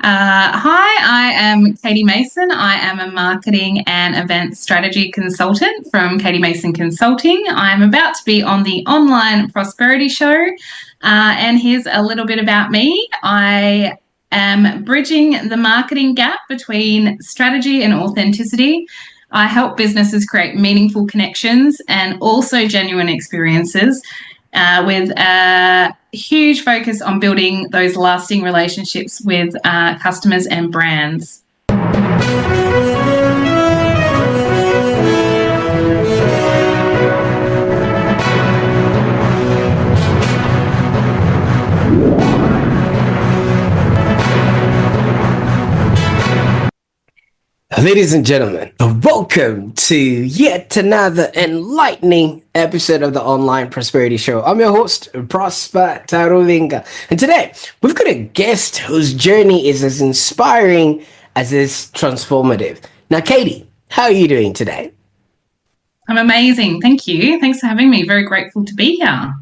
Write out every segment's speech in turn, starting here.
Hi, I am Katie Mason. I am a marketing and event strategy consultant from Katie Mason Consulting. I'm about to be on the Online Prosperity Show. And here's a little bit about me. I am bridging the marketing gap between strategy and authenticity. I help businesses create meaningful connections and also genuine experiences with a huge focus on building those lasting relationships with customers and brands. Ladies and gentlemen, welcome to yet another enlightening episode of the Online Prosperity Show. I'm your host, Prosper Taruvinga. And today, we've got a guest whose journey is as inspiring as it's transformative. Now, Katie, how are you doing today? I'm amazing. Thank you. Thanks for having me. Very grateful to be here.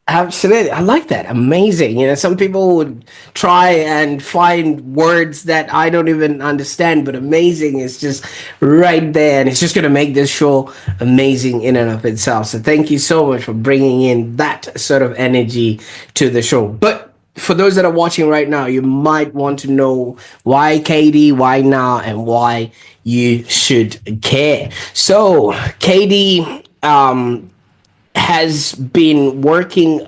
Absolutely. I like that. Amazing. Some people would try and find words that I don't even understand, but amazing is just right there. And it's just going to make this show amazing in and of itself. So thank you so much for bringing in that sort of energy to the show. But for those that are watching right now, you might want to know why Katie, why now, and why you should care. So Katie, has been working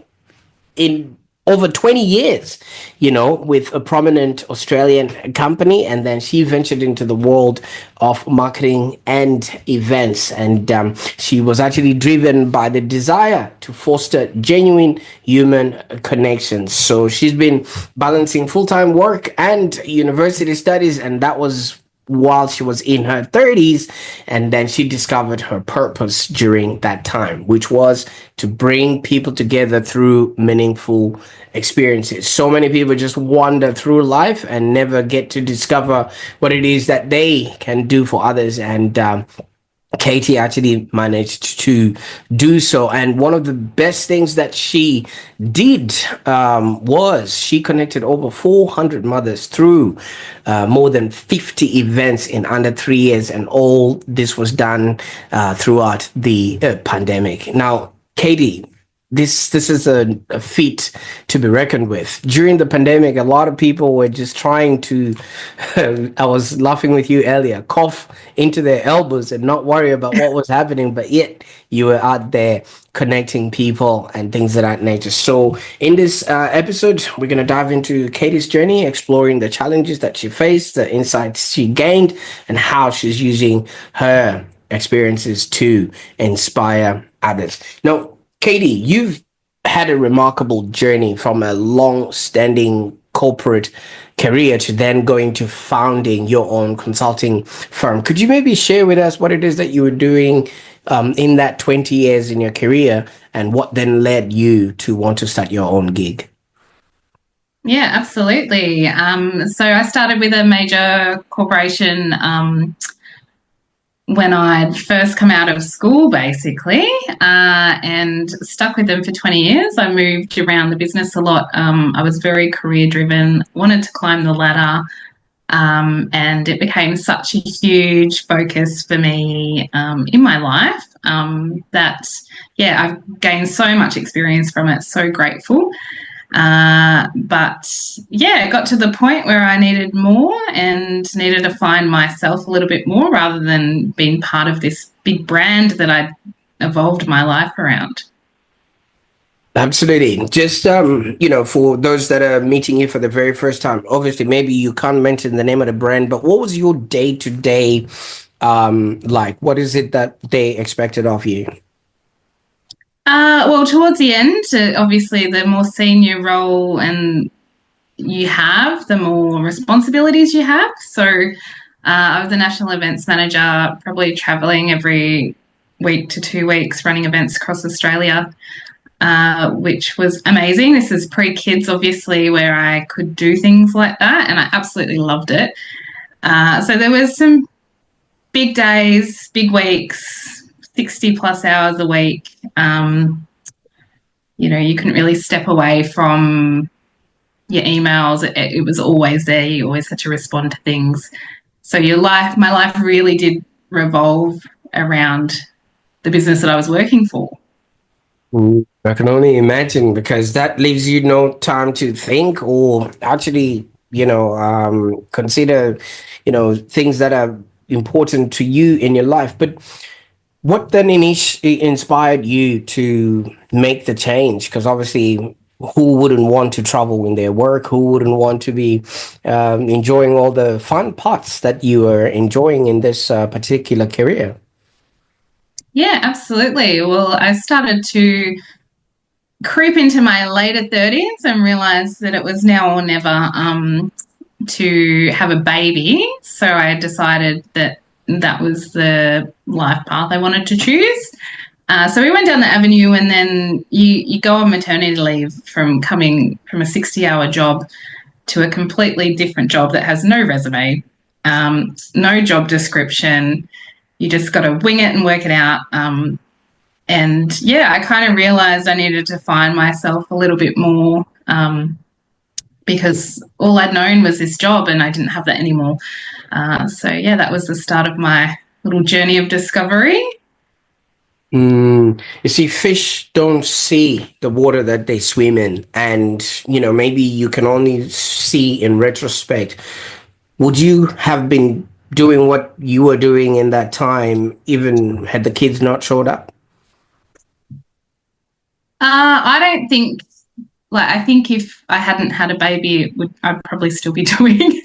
in over 20 years, with a prominent Australian company. And then she ventured into the world of marketing and events. And she was actually driven by the desire to foster genuine human connections. So she's been balancing full-time work and university studies. And that was while she was in her 30s, and then she discovered her purpose during that time, which was to bring people together through meaningful experiences. So many people just wander through life and never get to discover what it is that they can do for others. And Katie actually managed to do so. And one of the best things that she did was she connected over 400 mothers through more than 50 events in under 3 years. And all this was done throughout the pandemic. Now, Katie, this is a feat to be reckoned with. During the pandemic, a lot of people were just trying to, I was laughing with you earlier, cough into their elbows and not worry about what was happening, but yet you were out there connecting people and things of that nature. So in this episode, we're going to dive into Katie's journey, exploring the challenges that she faced, the insights she gained, and how she's using her experiences to inspire others. Now, Katie, you've had a remarkable journey from a long-standing corporate career to then going to founding your own consulting firm. Could you maybe share with us what it is that you were doing in that 20 years in your career and what then led you to want to start your own gig? Yeah, absolutely. So I started with a major corporation when I'd first come out of school, basically, and stuck with them for 20 years. I moved around the business a lot. I was very career-driven, wanted to climb the ladder, and it became such a huge focus for me in my life that, I've gained so much experience from it, so grateful. But it got to the point where I needed more and needed to find myself a little bit more rather than being part of this big brand that I'd evolved my life around. Absolutely. Just, for those that are meeting you for the very first time, obviously, maybe you can't mention the name of the brand, but what was your day-to-day like? What is it that they expected of you? Well, towards the end, obviously, the more senior role and you have, the more responsibilities you have. So I was a national events manager, probably travelling every week to 2 weeks, running events across Australia, which was amazing. This is pre-kids, obviously, where I could do things like that, and I absolutely loved it. So there was some big days, big weeks, 60 plus hours a week. You couldn't really step away from your emails. It was always there. You always had to respond to things. So my life really did revolve around the business that I was working for. I can only imagine, because that leaves you no time to think or actually, consider, things that are important to you in your life. But what then inspired you to make the change? Because obviously, who wouldn't want to travel in their work? Who wouldn't want to be enjoying all the fun parts that you are enjoying in this particular career? Yeah, absolutely. Well, I started to creep into my later 30s and realized that it was now or never to have a baby. So I decided that that was the life path I wanted to choose. So we went down the avenue, and then you go on maternity leave from coming from a 60-hour job to a completely different job that has no resume, no job description. You just got to wing it and work it out. And yeah, I kind of realized I needed to find myself a little bit more, because all I'd known was this job and I didn't have that anymore. So yeah, that was the start of my little journey of discovery. You see, fish don't see the water that they swim in, and maybe you can only see in retrospect. Would you have been doing what you were doing in that time, even had the kids not showed up? I don't think, I think if I hadn't had a baby, I'd probably still be doing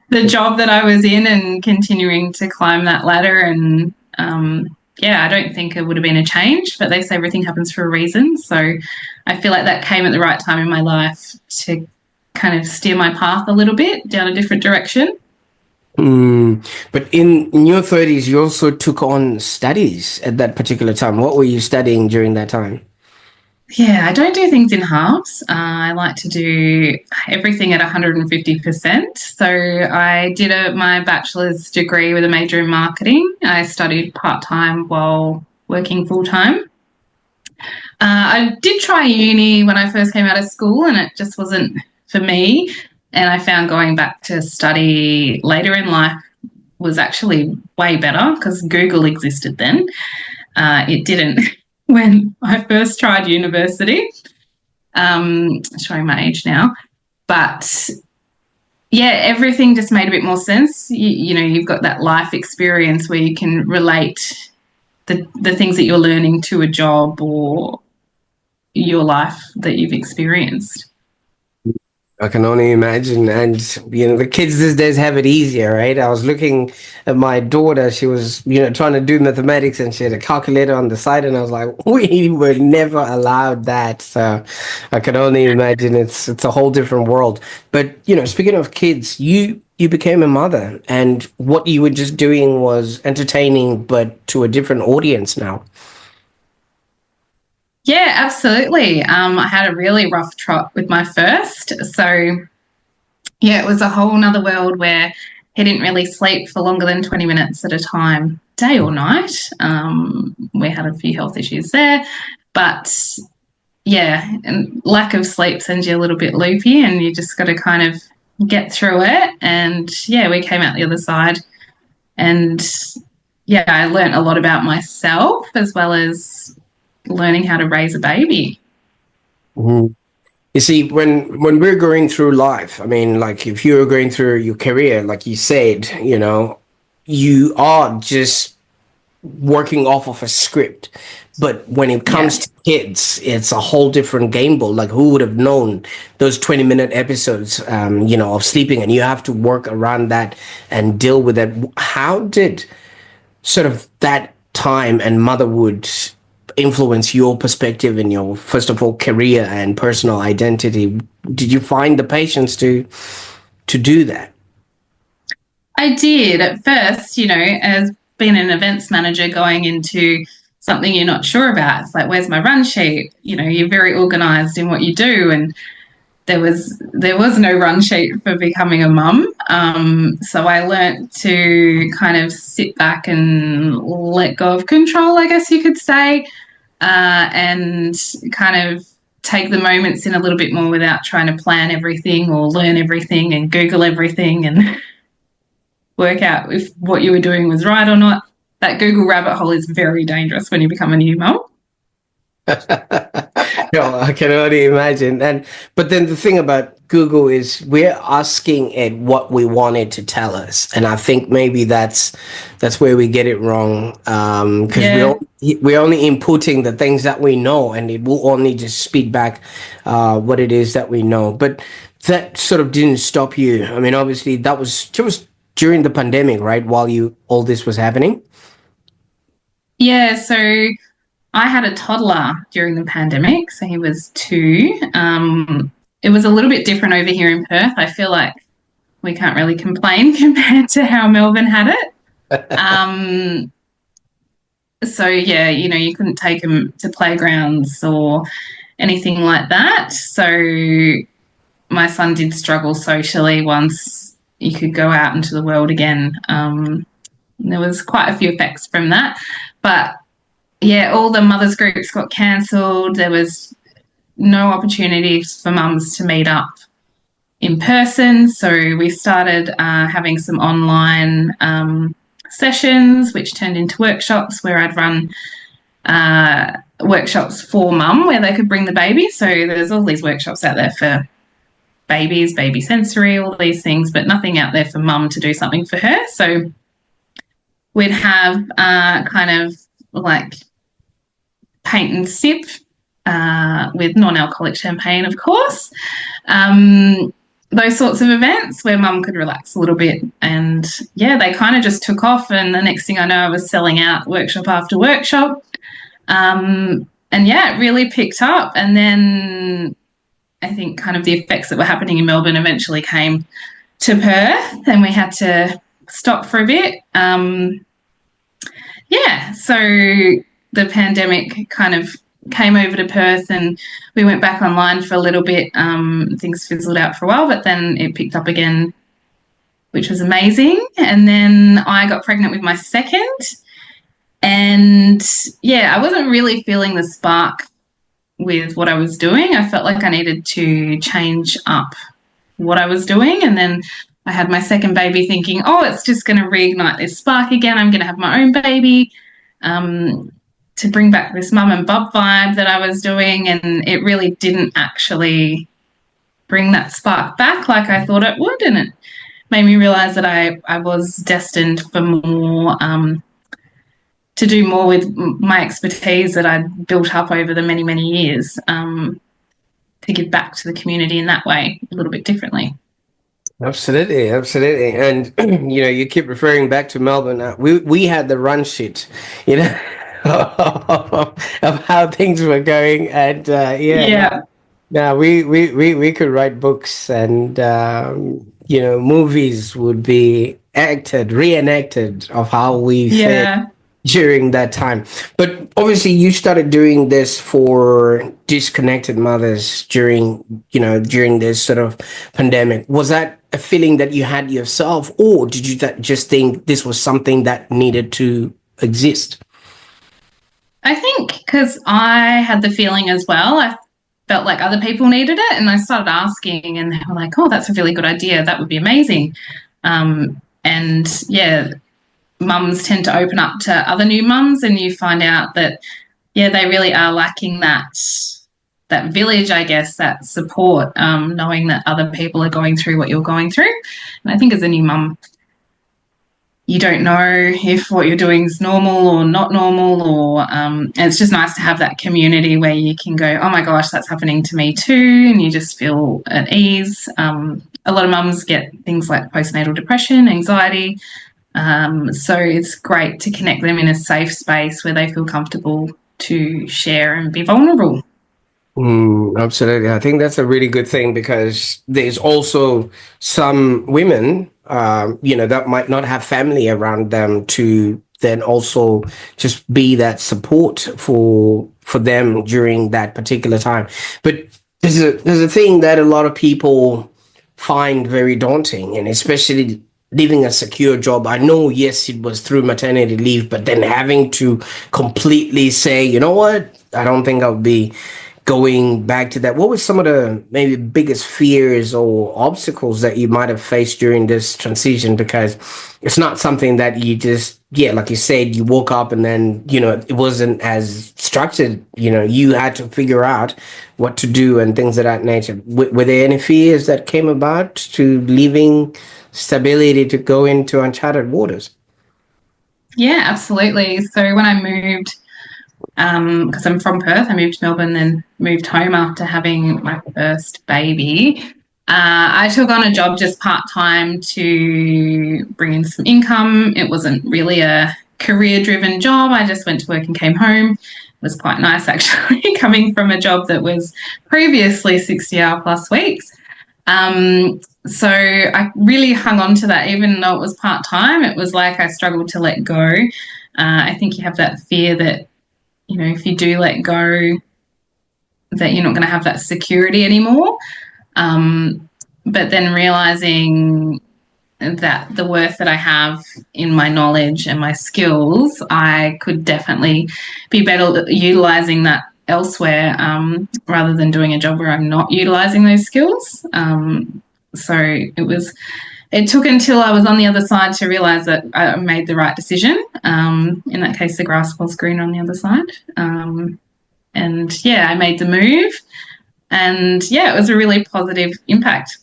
the job that I was in and continuing to climb that ladder. And yeah, I don't think it would have been a change, but they say everything happens for a reason. So I feel like that came at the right time in my life to kind of steer my path a little bit down a different direction. But in your 30s, you also took on studies at that particular time. What were you studying during that time? Yeah, I don't do things in halves. I like to do everything at 150%. So I did my bachelor's degree with a major in marketing. I studied part-time while working full-time. I did try uni when I first came out of school, and it just wasn't for me. And I found going back to study later in life was actually way better, because Google existed then. It didn't when I first tried university. Showing my age now. But yeah, everything just made a bit more sense. You've got that life experience where you can relate the things that you're learning to a job or your life that you've experienced. I can only imagine. And, the kids these days have it easier, right? I was looking at my daughter. She was, trying to do mathematics, and she had a calculator on the side. And I was like, we were never allowed that. So I can only imagine it's a whole different world. But, speaking of kids, you became a mother, and what you were just doing was entertaining, but to a different audience now. Yeah, absolutely. I had a really rough trot with my first. So, yeah, it was a whole nother world where he didn't really sleep for longer than 20 minutes at a time, day or night. We had a few health issues there. But, yeah, and lack of sleep sends you a little bit loopy, and you just got to kind of get through it. And, yeah, we came out the other side. And, yeah, I learned a lot about myself as well as learning how to raise a baby. Mhm. You see, when we're going through life, I mean, like if you're going through your career, like you said, you are just working off of a script. But when it Yeah. comes to kids, it's a whole different game ball. Like who would have known those 20-minute episodes, of sleeping, and you have to work around that and deal with that. How did sort of that time and motherhood influence your perspective in your, first of all, career and personal identity? Did you find the patience to do that? I did at first, as being an events manager going into something you're not sure about. It's like, where's my run sheet? You're very organized in what you do. And there was no run sheet for becoming a mum. So I learnt to kind of sit back and let go of control, I guess you could say, and kind of take the moments in a little bit more without trying to plan everything or learn everything and Google everything and work out if what you were doing was right or not. That Google rabbit hole is very dangerous when you become a new mum. No, I can only imagine. But then the thing about Google is we're asking it what we want it to tell us, and I think maybe that's where we get it wrong. Because we're only inputting the things that we know, and it will only just speed back what it is that we know. But that sort of didn't stop you. I mean, obviously that was during the pandemic, right? While all this was happening. Yeah, so I had a toddler during the pandemic, so he was 2. It was a little bit different over here in Perth. I feel like we can't really complain compared to how Melbourne had it. So yeah, you couldn't take him to playgrounds or anything like that. So my son did struggle socially once he could go out into the world again. There was quite a few effects from that, but yeah, all the mothers groups got cancelled. There was no opportunities for mums to meet up in person. So we started having some online sessions, which turned into workshops where I'd run workshops for mum where they could bring the baby. So there's all these workshops out there for babies, baby sensory, all these things, but nothing out there for mum to do something for her. So we'd have kind of like paint and sip with non-alcoholic champagne, of course. Those sorts of events where mum could relax a little bit. And yeah, they kind of just took off. And the next thing I know, I was selling out workshop after workshop. And yeah, it really picked up. And then I think kind of the effects that were happening in Melbourne eventually came to Perth and we had to stop for a bit. Yeah, so the pandemic kind of came over to Perth and we went back online for a little bit. Things fizzled out for a while, but then it picked up again, which was amazing. And then I got pregnant with my second. And yeah, I wasn't really feeling the spark with what I was doing. I felt like I needed to change up what I was doing. And then I had my second baby thinking, oh, it's just going to reignite this spark again. I'm going to have my own baby. To bring back this mum and bub vibe that I was doing, and it really didn't actually bring that spark back like I thought it would, and it made me realise that I was destined for more, to do more with my expertise that I'd built up over the many, many years, to give back to the community in that way a little bit differently. Absolutely, absolutely. And you keep referring back to Melbourne. We had the run sheet, of how things were going, and now we could write books, and movies would be reenacted of how we felt during that time. But obviously you started doing this for disconnected mothers during this sort of pandemic. Was that a feeling that you had yourself, or did you just think this was something that needed to exist? I think because I had the feeling as well, I felt like other people needed it, and I started asking, and they were like, oh, that's a really good idea. That would be amazing. And yeah, mums tend to open up to other new mums, and you find out that, yeah, they really are lacking that village, I guess, that support, knowing that other people are going through what you're going through. And I think as a new mum, you don't know if what you're doing is normal or not normal, or and it's just nice to have that community where you can go, oh my gosh, that's happening to me too, and you just feel at ease. A lot of mums get things like postnatal depression, anxiety, so it's great to connect them in a safe space where they feel comfortable to share and be vulnerable. Absolutely. I think that's a really good thing, because there's also some women that might not have family around them to then also just be that support for them during that particular time. But there's a thing that a lot of people find very daunting, and especially leaving a secure job. I know, yes, it was through maternity leave, but then having to completely say, you know what, I don't think I'll be going back to that, what were some of the maybe biggest fears or obstacles that you might have faced during this transition? Because it's not something that you just, yeah, like you said, you woke up and then, it wasn't as structured. You had to figure out what to do and things of that nature. Were there any fears that came about to leaving stability to go into uncharted waters? Yeah, absolutely. So when I moved, because I'm from Perth, I moved to Melbourne, then moved home after having my first baby. I took on a job just part-time to bring in some income. It wasn't really a career-driven job. I just went to work and came home. It was quite nice, actually, coming from a job that was previously 60-hour plus weeks. So I really hung on to that, even though it was part-time. It was like I struggled to let go. I think you have that fear that, if you do let go, that you're not going to have that security anymore. But then realizing that the worth that I have in my knowledge and my skills, I could definitely be better utilizing that elsewhere, rather than doing a job where I'm not utilizing those skills. So it took until I was on the other side to realize that I made the right decision. In that case, the grass was greener on the other side. And yeah, I made the move, and yeah, it was a really positive impact.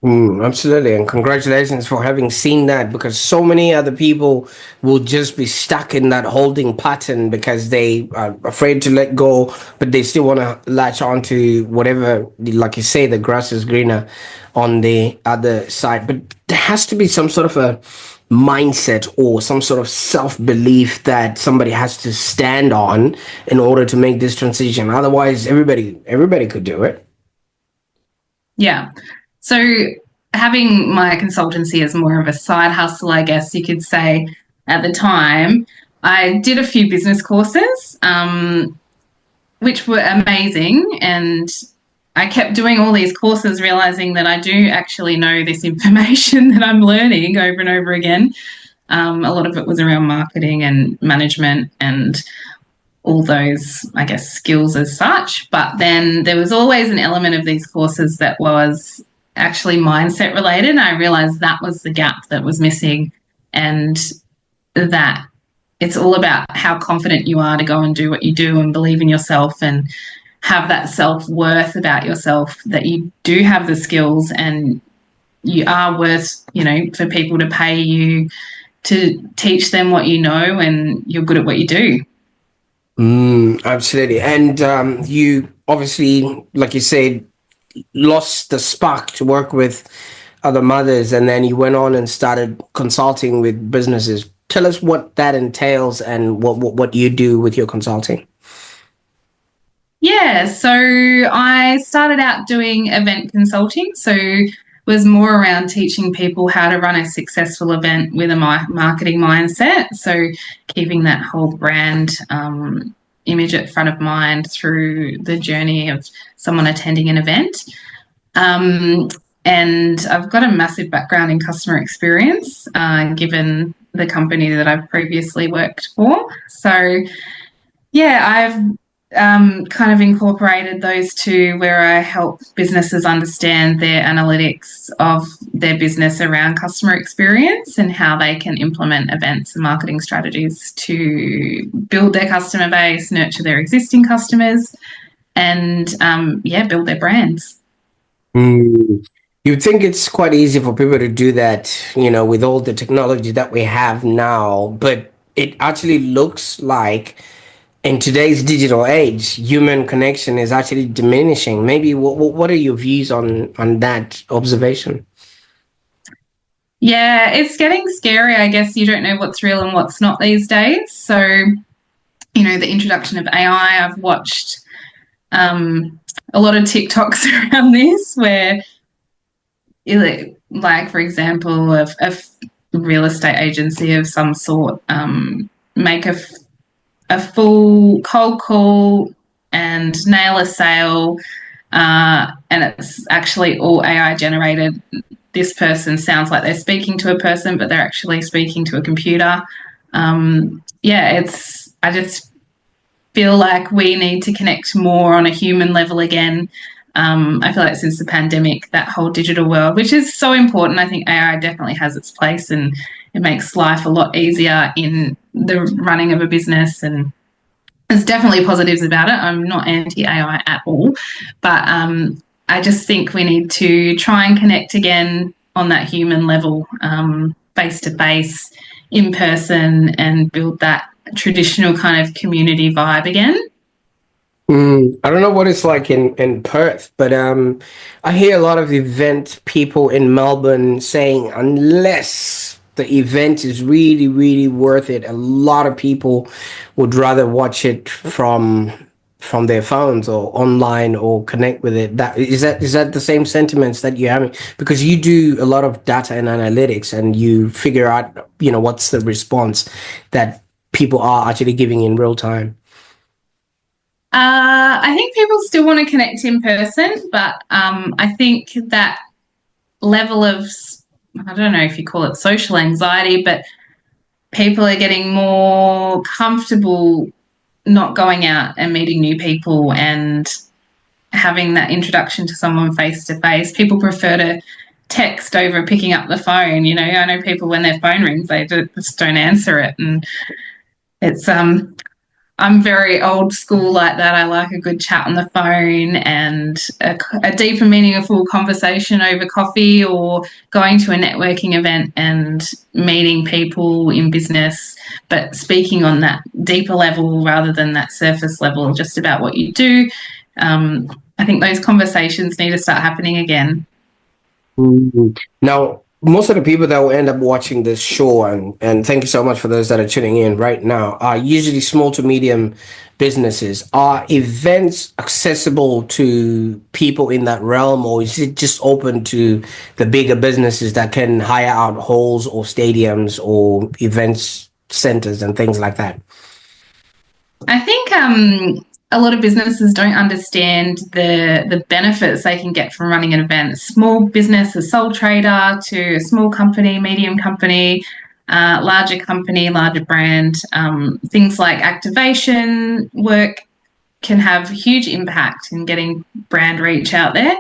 Absolutely. And congratulations for having seen that, because so many other people will just be stuck in that holding pattern because they are afraid to let go, but they still want to latch on to whatever, like you say, the grass is greener on the other side. But there has to be some sort of a mindset or some sort of self-belief that somebody has to stand on in order to make this transition. Otherwise, everybody could do it. Yeah. So having my consultancy as more of a side hustle, I guess you could say, at the time, I did a few business courses, which were amazing. And I kept doing all these courses, realizing that I do actually know this information that I'm learning over and over again. A lot of it was around marketing and management and all those, I guess, skills as such. But then there was always an element of these courses that was actually mindset related. And I realized that was the gap that was missing, and that it's all about how confident you are to go and do what you do and believe in yourself and have that self-worth about yourself, that you do have the skills and you are worth, for people to pay you to teach them what you know, and you're good at what you do. Absolutely. And you obviously, like you said, lost the spark to work with other mothers, and then you went on and started consulting with businesses. Tell us what that entails and what you do with your consulting. Yeah, so I started out doing event consulting, so was more around teaching people how to run a successful event with a marketing mindset. So keeping that whole brand image at front of mind through the journey of someone attending an event. And I've got a massive background in customer experience, given the company that I've previously worked for. So yeah, I've kind of incorporated those two, where I help businesses understand their analytics of their business around customer experience and how they can implement events and marketing strategies to build their customer base, nurture their existing customers, and build their brands. You'd think it's quite easy for people to do that, with all the technology that we have now, but it actually looks like in today's digital age, human connection is actually diminishing. Maybe what are your views on that observation? Yeah, it's getting scary. I guess you don't know what's real and what's not these days. So, the introduction of AI, I've watched a lot of TikToks around this, where, like, for example, a real estate agency of some sort make a full cold call and nail a sale, and it's actually all AI generated. This person sounds like they're speaking to a person, but they're actually speaking to a computer. feel like we need to connect more on a human level again. I feel like since the pandemic, that whole digital world, which is so important, I think AI definitely has its place, and it makes life a lot easier in the running of a business, and there's definitely positives about it. I'm not anti-AI at all, but I just think we need to try and connect again on that human level, face to face, in person, and build that traditional kind of community vibe again. I don't know what it's like in Perth, but I hear a lot of event people in Melbourne saying unless the event is really, really worth it, a lot of people would rather watch it from their phones or online or connect with it. That the same sentiments that you're having? Because you do a lot of data and analytics and you figure out, what's the response that people are actually giving in real time. I think people still want to connect in person, but I think that level of, I don't know if you call it social anxiety, but people are getting more comfortable not going out and meeting new people and having that introduction to someone face to face. People prefer to text over picking up the phone. I know people, when their phone rings, they just don't answer it. And it's, I'm very old school like that. I like a good chat on the phone and a deeper, meaningful conversation over coffee, or going to a networking event and meeting people in business, but speaking on that deeper level rather than that surface level, just about what you do. I think those conversations need to start happening again. Now, most of the people that will end up watching this show, and thank you so much for those that are tuning in right now, are usually small to medium businesses. Are events accessible to people in that realm, or is it just open to the bigger businesses that can hire out halls or stadiums or events centers and things like that? I think a lot of businesses don't understand the benefits they can get from running an event. Small business, a sole trader, to a small company, medium company, larger company, larger brand. Things like activation work can have huge impact in getting brand reach out there,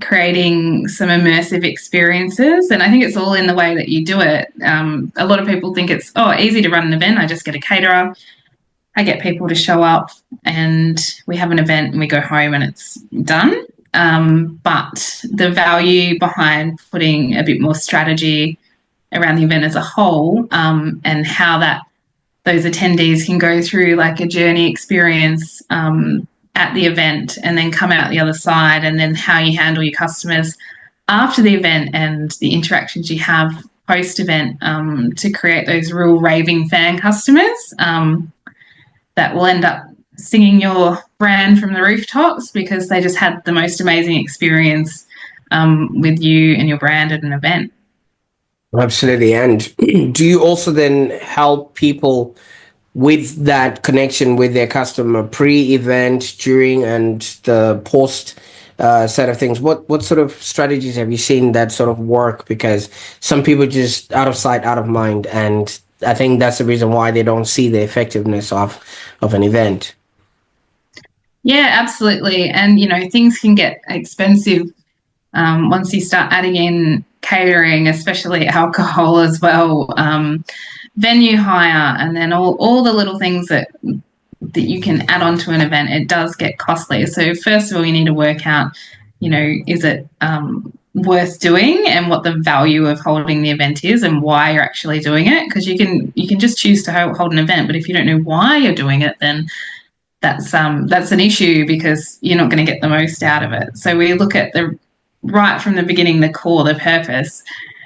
creating some immersive experiences. And I think it's all in the way that you do it. A lot of people think it's easy to run an event. I just get a caterer, I get people to show up, and we have an event and we go home and it's done. But the value behind putting a bit more strategy around the event as a whole, and how those attendees can go through like a journey experience at the event and then come out the other side, and then how you handle your customers after the event and the interactions you have post-event, to create those real raving fan customers that will end up singing your brand from the rooftops because they just had the most amazing experience with you and your brand at an event. Absolutely. And do you also then help people with that connection with their customer pre-event, during, and the post side of things? What sort of strategies have you seen that sort of work? Because some people just out of sight, out of mind, and I think that's the reason why they don't see the effectiveness of an event. Yeah, absolutely. And, things can get expensive once you start adding in catering, especially alcohol as well, venue hire, and then all the little things that you can add on to an event. It does get costly. So first of all, you need to work out, is it worth doing, and what the value of holding the event is and why you're actually doing it. Because you can just choose to hold an event, but if you don't know why you're doing it, then that's an issue, because you're not going to get the most out of it. So we look at right from the beginning, the core, the purpose.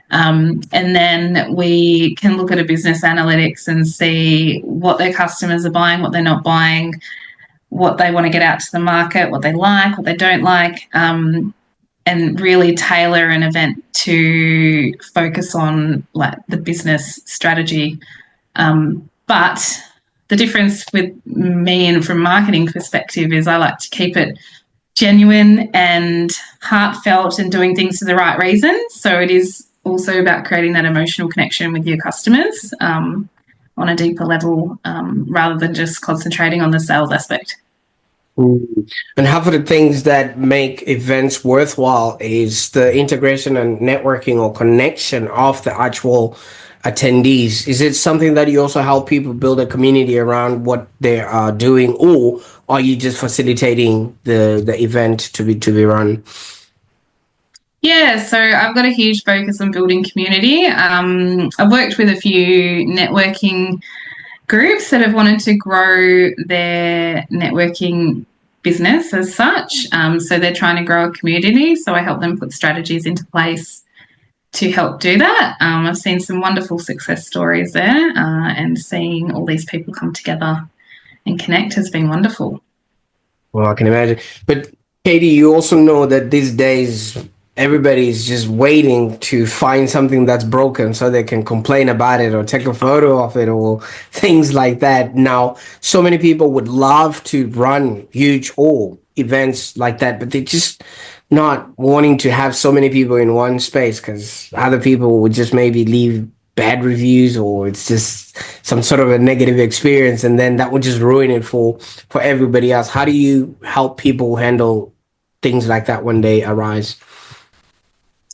And then we can look at a business analytics and see what their customers are buying, what they're not buying, what they want to get out to the market, what they like, what they don't like, and really tailor an event to focus on like the business strategy. But the difference with me and from marketing perspective is I like to keep it genuine and heartfelt and doing things for the right reasons. So it is also about creating that emotional connection with your customers. on a deeper level, rather than just concentrating on the sales aspect. And half of the things that make events worthwhile is the integration and networking or connection of the actual attendees. Is it something that you also help people build a community around what they are doing, or are you just facilitating the event to be run? Yeah, so I've got a huge focus on building community. I've worked with a few networking groups that have wanted to grow their networking business as such. So they're trying to grow a community. So I help them put strategies into place to help do that. I've seen some wonderful success stories there, and seeing all these people come together and connect has been wonderful. Well, I can imagine. But Katie, you also know that these days everybody's just waiting to find something that's broken so they can complain about it or take a photo of it or things like that. Now, so many people would love to run huge events like that, but they're just not wanting to have so many people in one space because other people would just maybe leave bad reviews, or it's just some sort of a negative experience, and then that would just ruin it for everybody else. How do you help people handle things like that when they arise?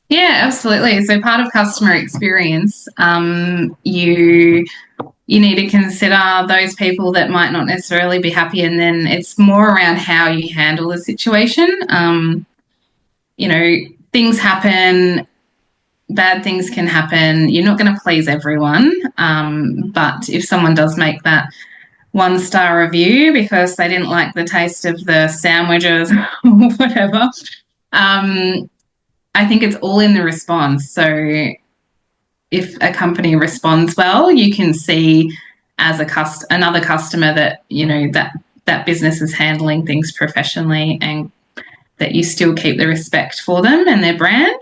Yeah, absolutely. So part of customer experience, you need to consider those people that might not necessarily be happy, and then it's more around how you handle the situation. Things happen, bad things can happen. You're not going to please everyone, but if someone does make that 1-star review because they didn't like the taste of the sandwiches or whatever, I think it's all in the response. So if a company responds well, you can see as another customer that that business is handling things professionally, and that you still keep the respect for them and their brand.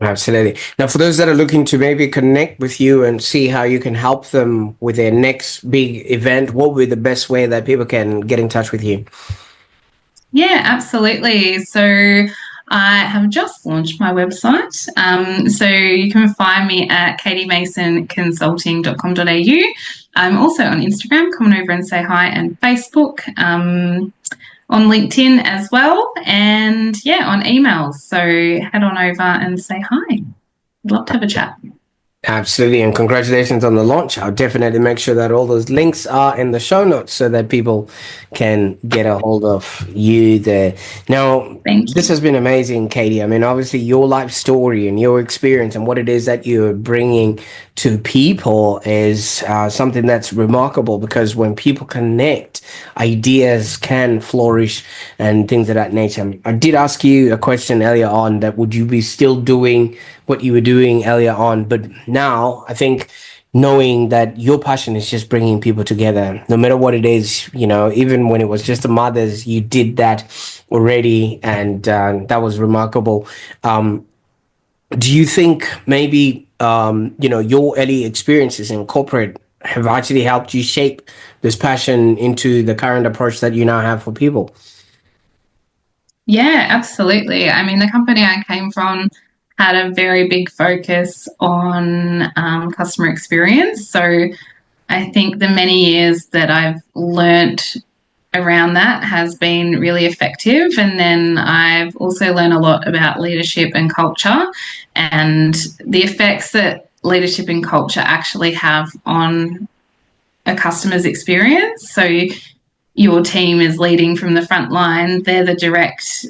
Absolutely. Now, for those that are looking to maybe connect with you and see how you can help them with their next big event, what would be the best way that people can get in touch with you? Yeah, absolutely. So I have just launched my website. So you can find me at katiemasonconsulting.com.au. I'm also on Instagram. Come on over and say hi, and Facebook. On LinkedIn as well, and on emails. So head on over and say hi. I'd love to have a chat. Absolutely, and congratulations on the launch. I'll definitely make sure that all those links are in the show notes so that people can get a hold of you there. Now, this has been amazing, Katie. I mean, obviously, your life story and your experience and what it is that you're bringing to people is something that's remarkable, because when people connect, ideas can flourish and things of that nature. I did ask you a question earlier on that would you be still doing what you were doing earlier on, but now I think knowing that your passion is just bringing people together, no matter what it is, even when it was just the mothers, you did that already, and that was remarkable. Do you think maybe your early experiences in corporate have actually helped you shape this passion into the current approach that you now have for people? Yeah, absolutely. I mean, the company I came from had a very big focus on customer experience. So I think the many years that I've learnt around that has been really effective. And then I've also learned a lot about leadership and culture, and the effects that leadership and culture actually have on a customer's experience. So your team is leading from the front line. They're the direct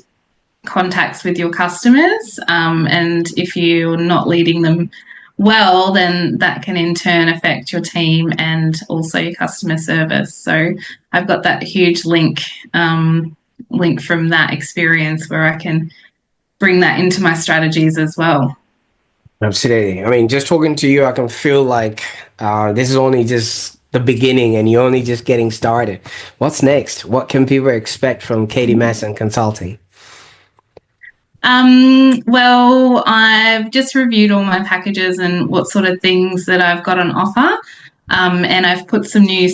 contacts with your customers, and if you're not leading them well, then that can in turn affect your team and also your customer service. So I've got that huge link from that experience where I can bring that into my strategies as well. Absolutely. I mean, just talking to you, I can feel like this is only just the beginning and you're only just getting started. What's next? What can people expect from Katie Mason Consulting? Well, I've just reviewed all my packages and what sort of things that I've got on offer, and I've put some new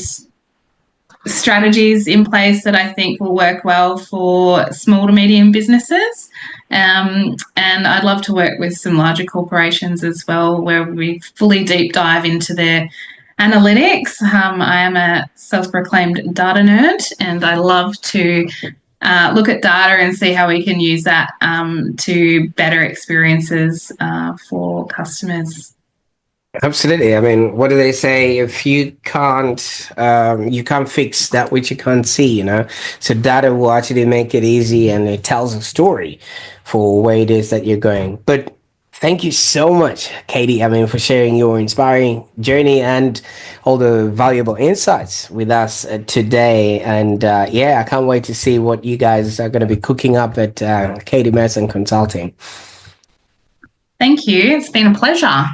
strategies in place that I think will work well for small to medium businesses. And I'd love to work with some larger corporations as well, where we fully deep dive into their analytics. I am a self-proclaimed data nerd, and I love to look at data and see how we can use that to better experiences for customers. Absolutely. I mean, what do they say? If you can't fix that which you can't see, you know? So data will actually make it easy, and it tells a story for where it is that you're going. But thank you so much, Katie, I mean, for sharing your inspiring journey and all the valuable insights with us today. And yeah, I can't wait to see what you guys are going to be cooking up at Katie Mason Consulting. Thank you. It's been a pleasure.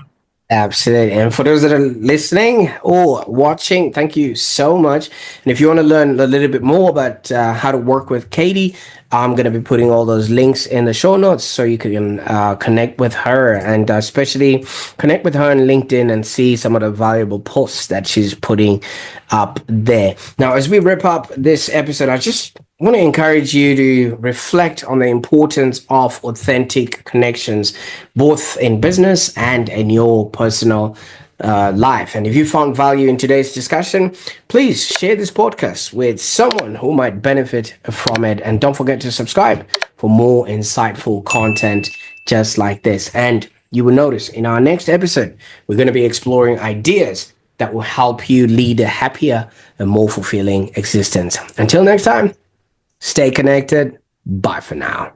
Absolutely. And for those that are listening or watching, thank you so much. And if you want to learn a little bit more about how to work with Katie, I'm going to be putting all those links in the show notes so you can connect with her, and especially connect with her on LinkedIn and see some of the valuable posts that she's putting up there. Now, as we wrap up this episode, I just want to encourage you to reflect on the importance of authentic connections, both in business and in your personal life. And if you found value in today's discussion, please share this podcast with someone who might benefit from it. And don't forget to subscribe for more insightful content just like this. And you will notice in our next episode, we're going to be exploring ideas that will help you lead a happier and more fulfilling existence. Until next time, stay connected. Bye for now.